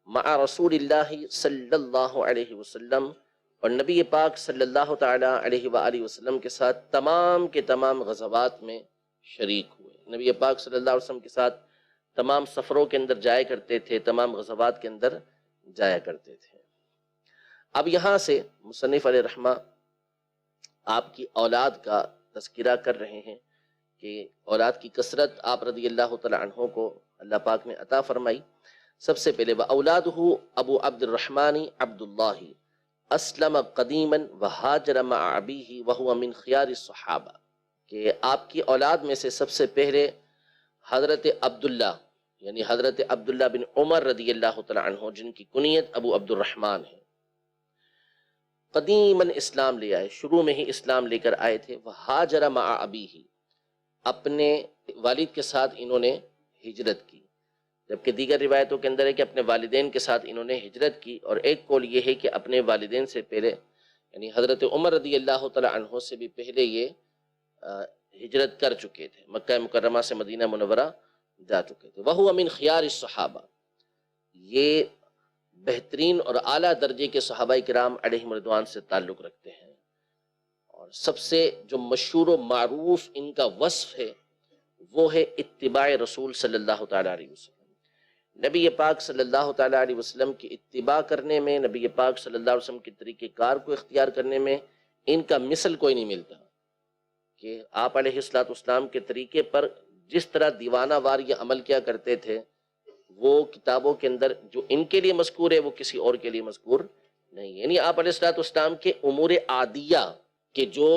مع رسول اللہ صلی اللہ علیہ وسلم، اور نبی پاک صلی اللہ تعالی علیہ وآلہ وسلم کے ساتھ تمام کے تمام غزوات میں شریک ہوئے۔ نبی پاک صلی اللہ علیہ وسلم کے ساتھ تمام سفروں کے اندر جایا کرتے تھے، تمام غزوات کے اندر جایا کرتے تھے۔ اب یہاں سے مصنف علیہ رحمہ آپ کی اولاد کا تذکرہ کر رہے ہیں کہ اولاد کی کثرت آپ رضی اللہ تعالی عنہ کو اللہ پاک نے عطا فرمائی۔ سب سے پہلے وَأَوْلَادُهُ ابو عبد الرحمن عبد اللہ اسلم قدیما وہاجر مع ابیہ وہو من خیار الصحابہ، کہ آپ کی اولاد میں سے سب سے پہلے حضرت عبداللہ، یعنی حضرت عبداللہ بن عمر رضی اللہ تعالی عنہ، جن کی کنیت ابو عبد الرحمن ہے، قدیماً اسلام لے آئے، شروع میں ہی اسلام لے کر آئے تھے۔ وہاجر مع ابیہ، اپنے والد کے ساتھ انہوں نے ہجرت کی، جبکہ دیگر روایتوں کے اندر ہے کہ اپنے والدین کے ساتھ انہوں نے ہجرت کی، اور ایک قول یہ ہے کہ اپنے والدین سے پہلے، یعنی حضرت عمر رضی اللہ تعالی عنہ سے بھی پہلے یہ ہجرت کر چکے تھے، مکہ مکرمہ سے مدینہ منورہ جا چکے تھے۔ وَهُوَ مِنْ خِيَارِ الصحابہ، یہ بہترین اور اعلیٰ درجے کے صحابہ کرام علیہم رضوان سے تعلق رکھتے ہیں، اور سب سے جو مشہور و معروف ان کا وصف ہے وہ ہے اتباع رسول صلی اللہ تعالیٰ علیہ وسلم۔ نبی پاک صلی اللہ تعالیٰ علیہ وسلم کی اتباع کرنے میں، نبی پاک صلی اللہ علیہ وسلم کے طریقہ کار کو اختیار کرنے میں ان کا مثل کوئی نہیں ملتا، کہ آپ علیہ الصلوۃ والسلام کے طریقے پر جس طرح دیوانہ وار یہ عمل کیا کرتے تھے، وہ کتابوں کے اندر جو ان کے لیے مذکور ہے وہ کسی اور کے لیے مذکور نہیں ہے۔ یعنی آپ علیہ الصلوۃ والسلام کے امور عادیہ کہ جو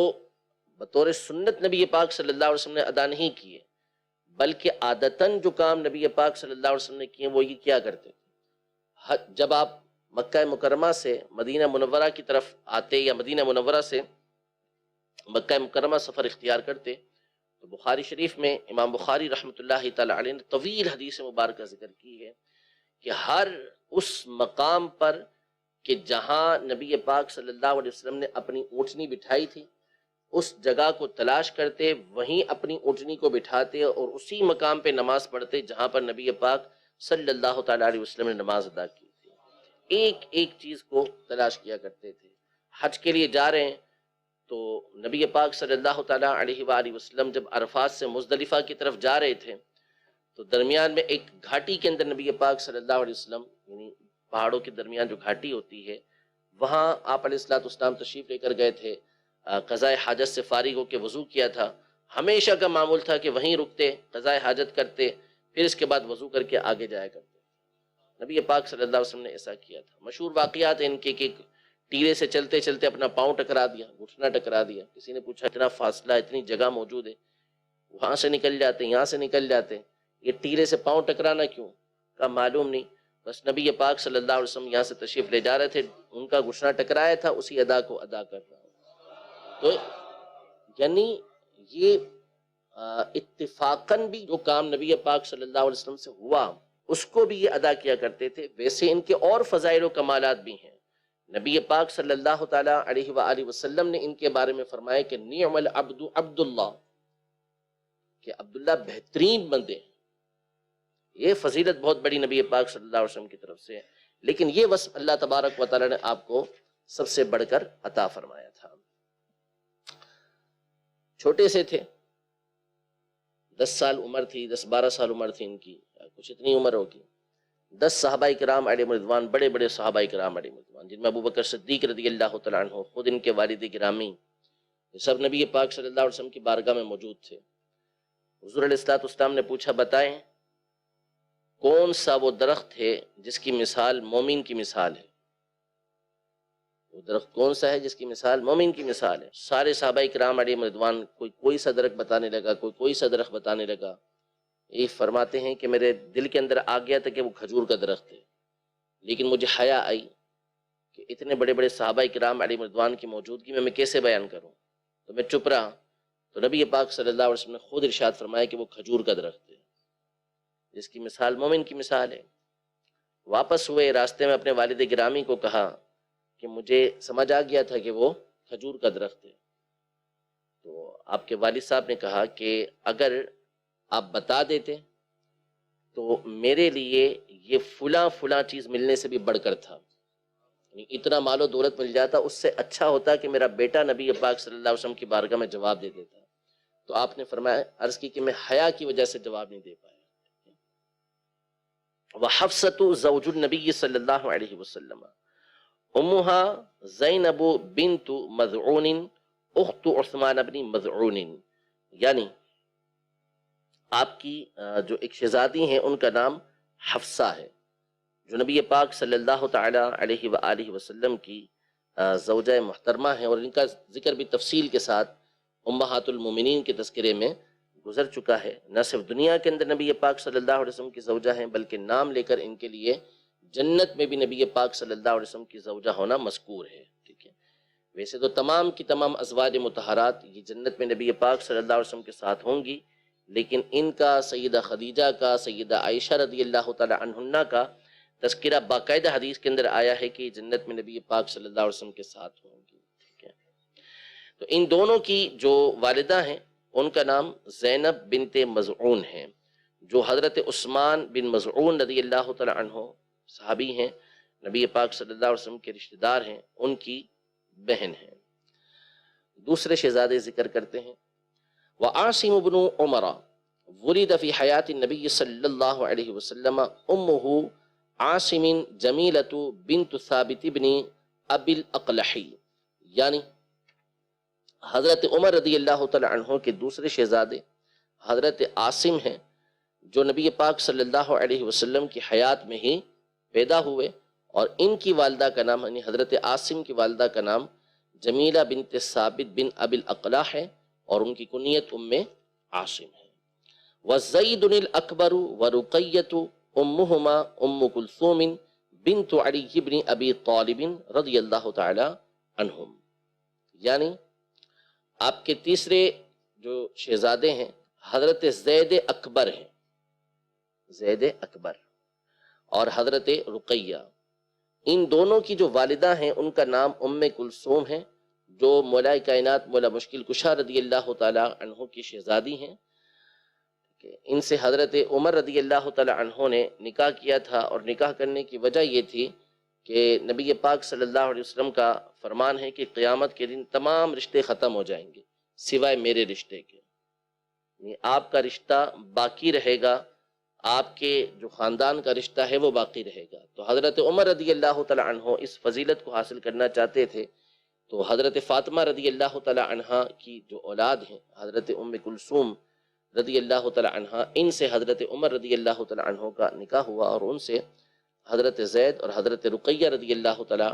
بطور سنت نبی پاک صلی اللہ علیہ وسلم نے ادا نہیں کیے، بلکہ عادتاً جو کام نبی پاک صلی اللہ علیہ وسلم نے کیے وہ یہ کیا کرتے تھے۔ جب آپ مکہ مکرمہ سے مدینہ منورہ کی طرف آتے یا مدینہ منورہ سے مکہ مکرمہ سفر اختیار کرتے، تو بخاری شریف میں امام بخاری رحمۃ اللہ تعالی علیہ نے طویل حدیث مبارکہ ذکر کی ہے کہ ہر اس مقام پر کہ جہاں نبی پاک صلی اللہ علیہ وسلم نے اپنی اونٹنی بٹھائی تھی، اس جگہ کو تلاش کرتے، وہیں اپنی اونٹنی کو بٹھاتے اور اسی مقام پہ نماز پڑھتے جہاں پر نبی پاک صلی اللہ تعالی علیہ وسلم نے نماز ادا کی تھی۔ ایک ایک چیز کو تلاش کیا کرتے تھے۔ حج کے لیے جا رہے ہیں تو نبی پاک صلی اللہ تعالیٰ علیہ وآلہ وسلم جب عرفات سے مزدلفہ کی طرف جا رہے تھے تو درمیان میں ایک گھاٹی کے اندر نبی پاک صلی اللہ علیہ وسلم، یعنی پہاڑوں کے درمیان جو گھاٹی ہوتی ہے، وہاں آپ علیہ الصلوۃ والسلام تشریف لے کر گئے تھے، قضاء حاجت سے فارغ ہو کے وضو کیا تھا۔ ہمیشہ کا معمول تھا کہ وہیں رکتے، قضاء حاجت کرتے، پھر اس کے بعد وضو کر کے آگے جایا کرتے۔ نبی پاک صلی اللہ علیہ وسلم نے ایسا کیا تھا۔ مشہور واقعات ہیں ان کے کہ ٹیرے سے چلتے چلتے اپنا پاؤں ٹکرا دیا، گھٹنا ٹکرا دیا۔ کسی نے پوچھا اتنا فاصلہ، اتنی جگہ موجود ہے، وہاں سے نکل جاتے، یہاں سے نکل جاتے، یہ ٹیرے سے پاؤں ٹکرانا کیوں؟ کہا معلوم نہیں، بس نبی پاک صلی اللہ علیہ وسلم یہاں سے تشریف لے جا رہے تھے، ان کا گھٹنا ٹکرایا تھا، اسی ادا کو ادا کر رہا ہوں۔ تو یعنی یہ اتفاقاً بھی جو کام نبی پاک صلی اللہ علیہ وسلم سے ہوا اس کو بھی یہ ادا کیا کرتے تھے۔ ویسے ان کے اور فضائل و کمالات بھی ہیں۔ نبی پاک صلی اللہ تعالیٰ علیہ وآلہ وسلم نے ان کے بارے میں فرمایا کہ نعم العبد عبداللہ، کہ عبداللہ بہترین بندے ہیں۔ یہ فضیلت بہت بڑی نبی پاک صلی اللہ علیہ وسلم کی طرف سے ہے، لیکن یہ وصف اللہ تبارک و تعالیٰ نے آپ کو سب سے بڑھ کر عطا فرمایا تھا۔ چھوٹے سے تھے، 10 سال عمر تھی، 10-12 سال عمر تھی ان کی، کچھ اتنی عمر ہوگی۔ 10 صحابہ کرام علیہم رضوان، بڑے بڑے صحابہ کرام علیہم رضوان، جن میں ابو بکر صدیق رضی اللہ تعالیٰ عنہ، خود ان کے والد گرامی، یہ سب نبی پاک صلی اللہ علیہ وسلم کی بارگاہ میں موجود تھے۔ حضور علیہ الصلوۃ والسلام نے پوچھا بتائیں کون سا وہ درخت ہے جس کی مثال مومن کی مثال ہے؟ وہ درخت کون سا ہے جس کی مثال مومن کی مثال ہے؟ سارے صحابہ کرام علیہم رضوان کوئی سا درخت بتانے لگا، کوئی سا درخت بتانے لگا۔ یہ فرماتے ہیں کہ میرے دل کے اندر آ گیا تھا کہ وہ کھجور کا درخت ہے، لیکن مجھے حیا آئی کہ اتنے بڑے بڑے صحابہ کرام علیہم رضوان کی موجودگی میں کیسے بیان کروں، تو میں چپ رہا۔ تو نبی پاک صلی اللہ علیہ وسلم نے خود ارشاد فرمایا کہ وہ کھجور کا درخت ہے جس کی مثال مومن کی مثال ہے۔ واپس ہوئے، راستے میں اپنے والد گرامی کو کہا کہ مجھے سمجھ آ گیا تھا کہ وہ کھجور کا درخت ہے۔ تو آپ کے والد صاحب نے کہا کہ اگر آپ بتا دیتے تو میرے لیے یہ فلاں چیز ملنے سے بھی بڑھ کر تھا، یعنی اتنا مال و دولت مل جاتا، اس سے اچھا ہوتا کہ میرا بیٹا نبی پاک صلی اللہ علیہ وسلم کی بارگاہ میں جواب دے دیتا۔ تو آپ نے فرمایا، عرض کی کہ میں حیا کی وجہ سے جواب نہیں دے پایا۔ وحفصة زوج النبی صلی اللہ علیہ وسلم امہا زینب بنت مذعون اخت عثمان بن مذعون، یعنی آپ کی جو ایک شہزادی ہیں ان کا نام حفصہ ہے، جو نبی پاک صلی اللہ تعالی علیہ وآلہ وسلم کی زوجہ محترمہ ہیں، اور ان کا ذکر بھی تفصیل کے ساتھ امہات المومنین کے تذکرے میں گزر چکا ہے۔ نہ صرف دنیا کے اندر نبی پاک صلی اللہ علیہ وسلم کی زوجہ ہیں، بلکہ نام لے کر ان کے لیے جنت میں بھی نبی پاک صلی اللہ علیہ وسلم کی زوجہ ہونا مذکور ہے۔ ٹھیک ہے، ویسے تو تمام کی تمام ازواج مطہرات یہ جنت میں نبی پاک صلی اللہ علیہ وسلم کے ساتھ ہوں گی، لیکن ان کا، سیدہ خدیجہ کا، سیدہ عائشہ رضی اللہ تعالی عنہن کا تذکرہ باقاعدہ حدیث کے اندر آیا ہے کہ جنت میں نبی پاک صلی اللہ علیہ وسلم کے ساتھ ہوں گی۔ ٹھیک ہے، تو ان دونوں کی جو والدہ ہیں ان کا نام زینب بنت مذعون ہے، جو حضرت عثمان بن مذعون رضی اللہ تعالی عنہ صحابی ہیں، نبی پاک صلی اللہ علیہ وسلم کے رشتہ دار ہیں، ان کی بہن ہیں۔ دوسرے شہزادے ذکر کرتے ہیں، وعاصم بن عمر ولد فی حیات النبی صلی اللہ علیہ وسلم امہ عاصم جمیلۃ بنت ثابت بن ابی الاقلح، یعنی حضرت عمر رضی اللہ تعالی عنہ کے دوسرے شہزادے حضرت عاصم ہیں، جو نبی پاک صلی اللہ علیہ وسلم کی حیات میں ہی پیدا ہوئے، اور ان کی والدہ کا نام، یعنی حضرت عاصم کی والدہ کا نام جمیلہ بنت ثابت بن ابی الاقلح ہے، اور ان کی کنیت ام عاصم ہے۔ وزید الاکبر ورقیۃ امہما ام کلثوم بنت علی بن ابی طالب رضی اللہ تعالی عنہم، یعنی آپ کے تیسرے جو شہزادے ہیں حضرت زید اکبر ہیں، زید اکبر اور حضرت رقیہ، ان دونوں کی جو والدہ ہیں ان کا نام ام کلثوم ہے، جو مولا کائنات مولا مشکل کشا رضی اللہ تعالی عنہ کی شہزادی ہیں۔ ان سے حضرت عمر رضی اللہ تعالی عنہ نے نکاح کیا تھا، اور نکاح کرنے کی وجہ یہ تھی کہ نبی پاک صلی اللہ علیہ وسلم کا فرمان ہے کہ قیامت کے دن تمام رشتے ختم ہو جائیں گے سوائے میرے رشتے کے، یعنی آپ کا رشتہ باقی رہے گا، آپ کے جو خاندان کا رشتہ ہے وہ باقی رہے گا۔ تو حضرت عمر رضی اللہ تعالی عنہ اس فضیلت کو حاصل کرنا چاہتے تھے، تو حضرت فاطمہ رضی اللہ تعالی عنہ کی جو اولاد ہیں، حضرت ام کلثوم رضی اللہ تعالی عنہ، ان سے حضرت عمر رضی اللہ تعالی عنہ کا نکاح ہوا، اور ان سے حضرت زید اور حضرت رقیہ رضی اللہ تعالی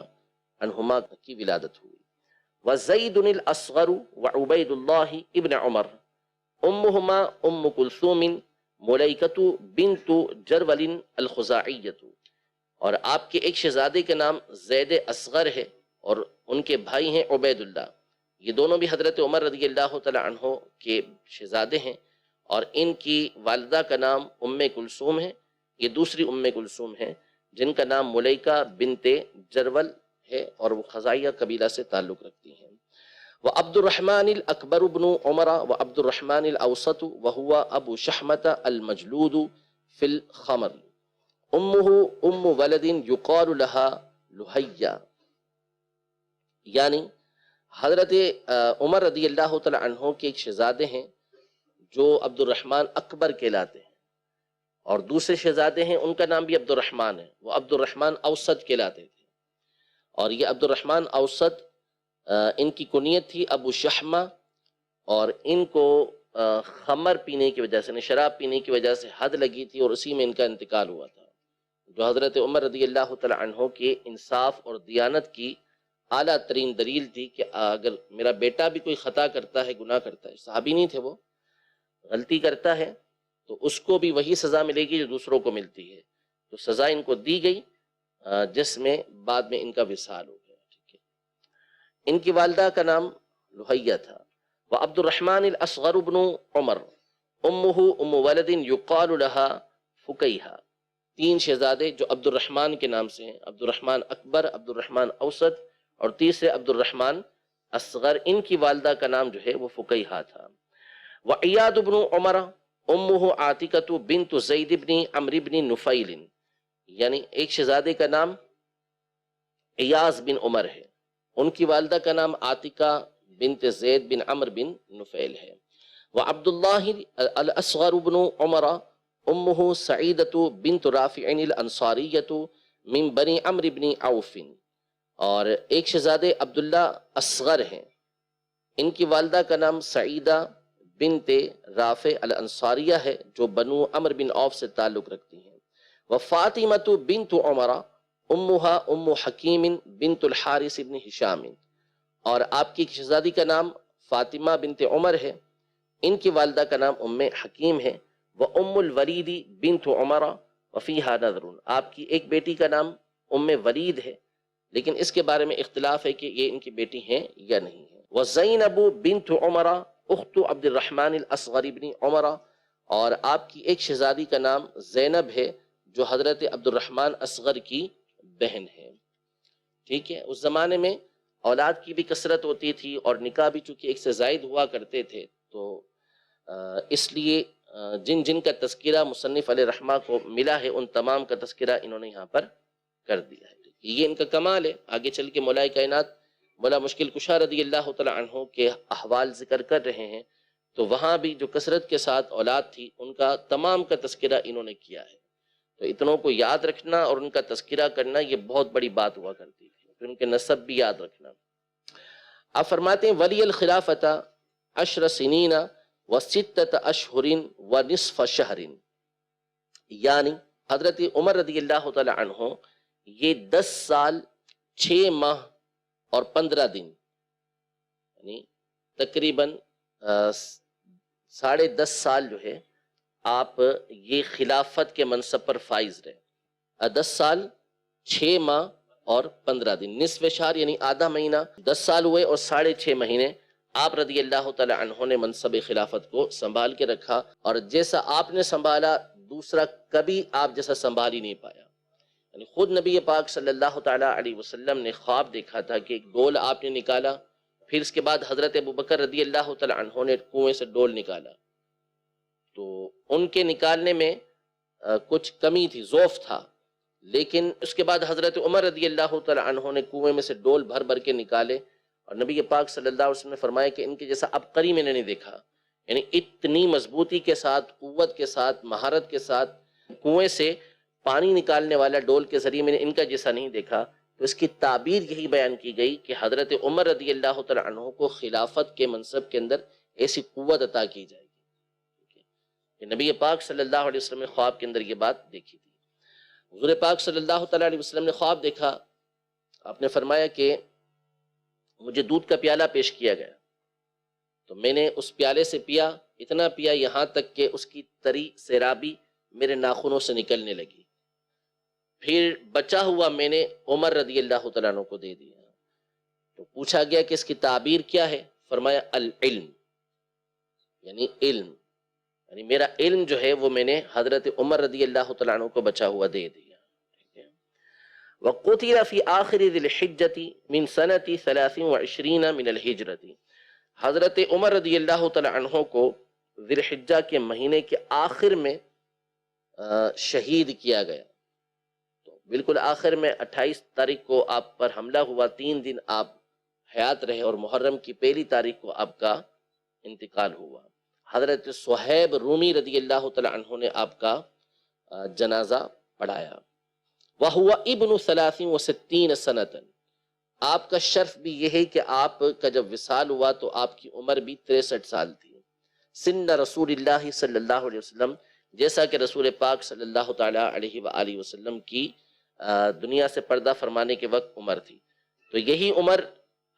عنہما کی ولادت ہوئی۔ وزید الاصغر وعبید اللہ ابن عمر امہما ام کلثوم ملیکۃ بنت جرول الخزاعیۃ، اور آپ کے ایک شہزادے کا نام زید اصغر ہے اور ان کے بھائی ہیں عبید اللہ، یہ دونوں بھی حضرت عمر رضی اللہ تعالی عنہ کے شہزادے ہیں، اور ان کی والدہ کا نام ام کلثوم ہے، یہ دوسری ام کلثوم ہے جن کا نام ملیکہ بنت جرول ہے اور وہ خزاعیہ قبیلہ سے تعلق رکھتی ہیں۔ وعبد الرحمن الاکبر بن عمر وعبد الرحمن الاوسط وهو ابو شحمة المجلود في الخمر امه ام ولد يقال لها لہیہ، یعنی حضرت عمر رضی اللہ تعالی عنہ کے ایک شہزادے ہیں جو عبد الرحمن اکبر کہلاتے ہیں، اور دوسرے شہزادے ہیں ان کا نام بھی عبد الرحمن ہے، وہ عبد الرحمن اوسط کہلاتے تھے، اور یہ عبد الرحمن اوسط ان کی کنیت تھی ابو شحمہ، اور ان کو خمر پینے کی وجہ سے، شراب پینے کی وجہ سے حد لگی تھی اور اسی میں ان کا انتقال ہوا تھا، جو حضرت عمر رضی اللہ تعالی عنہ کے انصاف اور دیانت کی اعلیٰ ترین دلیل تھی کہ اگر میرا بیٹا بھی کوئی خطا کرتا ہے، گناہ کرتا ہے، صحابی نہیں تھے، وہ غلطی کرتا ہے تو اس کو بھی وہی سزا ملے گی جو دوسروں کو ملتی ہے، تو سزا ان کو دی گئی جس میں بعد میں ان کا وصال ہو گیا۔ ٹھیک ہے، ان کی والدہ کا نام لہیہ تھا۔ وعبد الرحمن الاصغر بن عمر امہ ام ولد یقال لها فکیہا، تین شہزادے جو عبد الرحمن کے نام سے ہیں، عبد الرحمن اکبر، عبد الرحمن اوسط اور تیسرے عبد الرحمن اصغر، ان کی والدہ کا نام جو ہے وہ فکیہا تھا۔ وعیاد بن عمر امہ عاتکۃ بنت زید بن عمرو بن نفیل، یعنی ایک شہزادے کا نام ایاز بن عمر ہے، ان کی والدہ کا نام عاتکہ بنت زید بن عمرو بن نفیل ہے۔ وعبد اللہ الاصغر بن عمر امہ سعیدۃ بنت رافع الانصاریۃ من بنی عمرو بن عوف، اور ایک شہزادے عبداللہ اصغر ہیں، ان کی والدہ کا نام سعیدہ بنت رافع الانصاریہ ہے جو بنو عمرو بن عوف سے تعلق رکھتی ہیں۔ وفاطمۃ بنت عمر امہا ام حکیم بنت الحارث بن ہشام، اور آپ کی شہزادی کا نام فاطمہ بنت عمر ہے، ان کی والدہ کا نام ام حکیم ہے۔ وام الولید بنت عمر وفیہا نظر، آپ کی ایک بیٹی کا نام ام ولید ہے، لیکن اس کے بارے میں اختلاف ہے کہ یہ ان کی بیٹی ہیں یا نہیں ہے۔ وزینب بنت عمر اخت عبد الرحمن الاصغر بن عمر، اور آپ کی ایک شہزادی کا نام زینب ہے جو حضرت عبد الرحمن اصغر کی بہن ہے۔ ٹھیک ہے، اس زمانے میں اولاد کی بھی کثرت ہوتی تھی اور نکاح بھی چونکہ ایک سے زائد ہوا کرتے تھے، تو اس لیے جن جن کا تذکرہ مصنف علیہ رحمہ کو ملا ہے ان تمام کا تذکرہ انہوں نے یہاں پر کر دیا ہے۔ یہ ان کا کمال ہے۔ آگے چل کے مولا کائنات مولا مشکل کشا رضی اللہ تعالی عنہ کے احوال ذکر کر رہے ہیں، تو وہاں بھی جو کثرت کے ساتھ اولاد تھی ان کا تمام کا تذکرہ انہوں نے کیا ہے، تو اتنوں کو یاد رکھنا اور ان کا تذکرہ کرنا یہ بہت بڑی بات ہوا کرتی تھی، پھر ان کے نسب بھی یاد رکھنا۔ آپ فرماتے ہیں ولی الخلافۃ 10 سنین و6 اشہر ونصف شہر، یعنی حضرت عمر رضی اللہ تعالی عنہ یہ 10 سال 6 ماہ اور 15 دن، یعنی تقریباً 10.5 سال جو ہے آپ یہ خلافت کے منصب پر فائز رہے۔ 10 سال 6 ماہ اور 15 دن، نصف شہر یعنی آدھا مہینہ، 10 سال ہوئے اور 6.5 مہینے آپ رضی اللہ تعالی عنہ نے منصب خلافت کو سنبھال کے رکھا، اور جیسا آپ نے سنبھالا دوسرا کبھی آپ جیسا سنبھال ہی نہیں پایا۔ یعنی خود نبی پاک صلی اللہ تعالی علیہ وسلم نے خواب دیکھا تھا کہ ایک ڈول آپ نے نکالا، پھر اس کے بعد حضرت ابوبکر رضی اللہ تعالی عنہ نے کنویں سے ڈول نکالا، تو ان کے نکالنے میں کچھ کمی تھی، ضعف تھا، لیکن اس کے بعد حضرت عمر رضی اللہ تعالی عنہ نے کنویں میں سے ڈول بھر بھر کے نکالے، اور نبی پاک صلی اللہ علیہ وسلم نے فرمایا کہ ان کے جیسا عبقری میں نے نہیں دیکھا، یعنی اتنی مضبوطی کے ساتھ، قوت کے ساتھ، مہارت کے ساتھ کنویں سے پانی نکالنے والا ڈول کے ذریعے میں نے ان کا جیسا نہیں دیکھا۔ تو اس کی تعبیر یہی بیان کی گئی کہ حضرت عمر رضی اللہ تعالی عنہ کو خلافت کے منصب کے اندر ایسی قوت عطا کی جائے گی کہ نبی پاک صلی اللہ علیہ وسلم نے خواب کے اندر یہ بات دیکھی تھی۔ حضور پاک صلی اللہ تعالی علیہ وسلم نے خواب دیکھا، آپ نے فرمایا کہ مجھے دودھ کا پیالہ پیش کیا گیا، تو میں نے اس پیالے سے پیا، اتنا پیا یہاں تک کہ اس کی تری سیرابی میرے ناخنوں سے نکلنے لگی، پھر بچا ہوا میں نے عمر رضی اللہ تعالیٰ عنہ کو دے دیا۔ تو پوچھا گیا کہ اس کی تعبیر کیا ہے؟ فرمایا العلم، یعنی علم، یعنی میرا علم جو ہے وہ میں نے حضرت عمر رضی اللہ تعالیٰ عنہ کو بچا ہوا دے دیا۔ وَقُتِلَ فِي آخِرِ ذِي الْحِجَّةِ مِنْ سَنَةِ 23 من الحجرتی، حضرت عمر رضی اللہ تعالیٰ عنہ کو ذی الحجہ کے مہینے کے آخر میں شہید کیا گیا۔ تو بالکل آخر میں 28 تاریخ کو آپ پر حملہ ہوا، 3 دن آپ حیات رہے، اور محرم کی 1 تاریخ کو آپ کا انتقال ہوا۔ حضرت صہیب رومی رضی اللہ تعالیٰ عنہ نے آپ کا جنازہ پڑھایا۔ وَهُوَ ابن 63 سنة، آپ کا شرف بھی یہ ہے کہ آپ کا جب وصال ہوا تو آپ کی عمر بھی 63 سال تھی۔ سن رسول اللہ صلی اللہ علیہ وسلم، جیسا کہ رسول پاک صلی اللہ تعالیٰ علیہ وآلہ وسلم کی دنیا سے پردہ فرمانے کے وقت عمر تھی۔ تو یہی عمر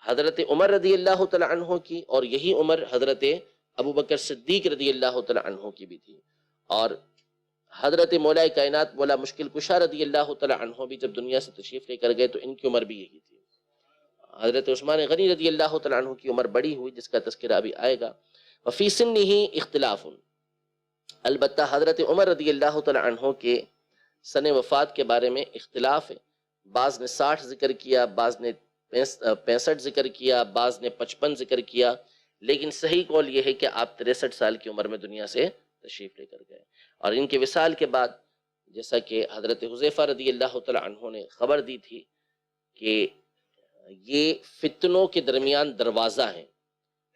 حضرت عمر رضی اللہ تعالیٰ عنہ کی، اور یہی عمر حضرت ابو بکر صدیق رضی اللہ تعالیٰ عنہ کی بھی تھی۔ اور حضرت مولا کائنات مولا مشکل کشا رضی اللہ تعالیٰ عنہ بھی جب دنیا سے تشریف لے کر گئے تو ان کی عمر بھی یہی تھی۔ حضرت عثمان غنی رضی اللہ تعالیٰ عنہ کی عمر بڑی ہوئی، جس کا تذکرہ ابھی آئے گا۔ وفی سنہ اختلاف، البتہ حضرت عمر رضی اللہ تعالیٰ عنہ کے سن وفات کے بارے میں اختلاف ہے، بعض نے 60 ذکر کیا، بعض نے 65 ذکر کیا، بعض نے 55 ذکر کیا، لیکن صحیح قول یہ ہے کہ آپ 63 سال کی عمر میں دنیا سے تشریف لے کر گئے۔ اور ان کے وصال کے بعد جیسا کہ حضرت حذیفہ رضی اللہ تعالیٰ عنہ نے خبر دی تھی کہ یہ فتنوں کے درمیان دروازہ ہیں،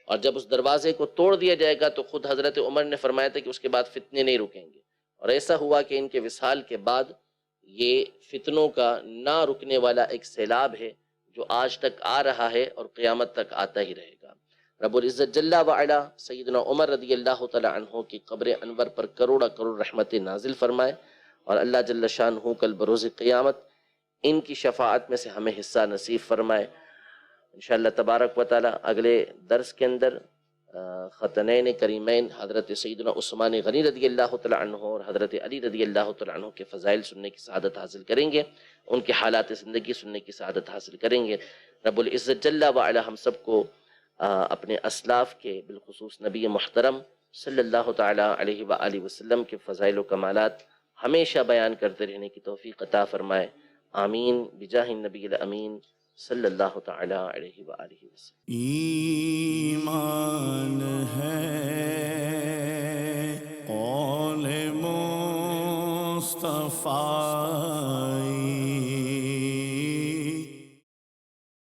اور جب اس دروازے کو توڑ دیا جائے گا تو خود حضرت عمر نے فرمایا تھا کہ اس کے بعد فتنے نہیں رکیں گے، اور ایسا ہوا کہ ان کے وصال کے بعد یہ فتنوں کا نہ رکنے والا ایک سیلاب ہے جو آج تک آ رہا ہے اور قیامت تک آتا ہی رہے گا۔ رب العزت جل وعلا سیدنا عمر رضی اللہ تعالی عنہ کی قبر انور پر کروڑا کروڑ رحمت نازل فرمائے، اور اللہ جل شانہ کل بروز قیامت ان کی شفاعت میں سے ہمیں حصہ نصیب فرمائے۔ انشاءاللہ تبارک و تعالی اگلے درس کے اندر خطنین کریمین حضرت سیدنا عثمان غنی رضی اللہ تعالی عنہ اور حضرت علی رضی اللہ تعالی عنہ کے فضائل سننے کی سعادت حاصل کریں گے، ان کے حالات زندگی سننے کی سعادت حاصل کریں گے۔ رب العزت جل وعلا ہم سب کو اپنے اسلاف کے بالخصوص نبی محترم صلی اللہ تعالی علیہ وآلہ وسلم کے فضائل و کمالات ہمیشہ بیان کرتے رہنے کی توفیق عطا فرمائے، آمین بجاہ النبی الامین صلی اللہ تعالی علیہ وآلہ وسلم۔ ایمان ہے قول مصطفیٰ